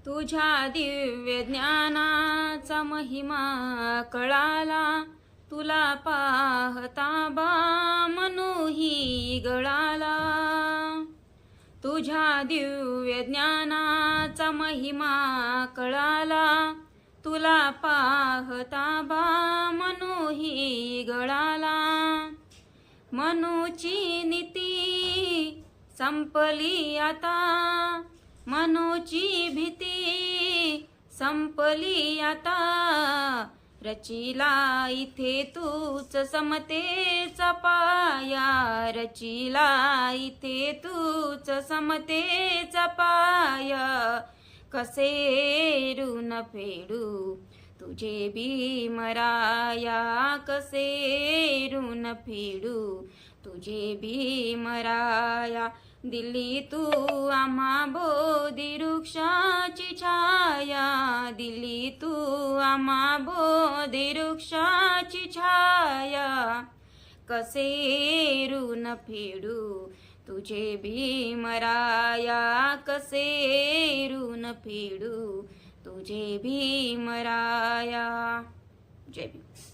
तुझ्या दिव्य ज्ञानाचा महिमा कळाला, तुला पाहता बा मनोही गळाला. तुझ्या दिव्य ज्ञानाचा महिमा कळाला, तुला पाहता बा मनोही गळाला. मनोची नीती संपली आता, मनोची भीती संपली आता. रचिला इथे तूच समतेचा पाया, रचिला इथे तूच समतेचा पाया. कसे ऋण फेडू तुझे भीमराया, कसे ऋण फेडू तुझे भीमराया. दिली तू आम्हा बोधी वृक्षाची छाया, दिली तू आम्हा बोधी वृक्षाची छाया. कसे ऋण फेडू तुझे भीमराया, कसे ऋण फेडू तुझे भीमराया. जय भीम.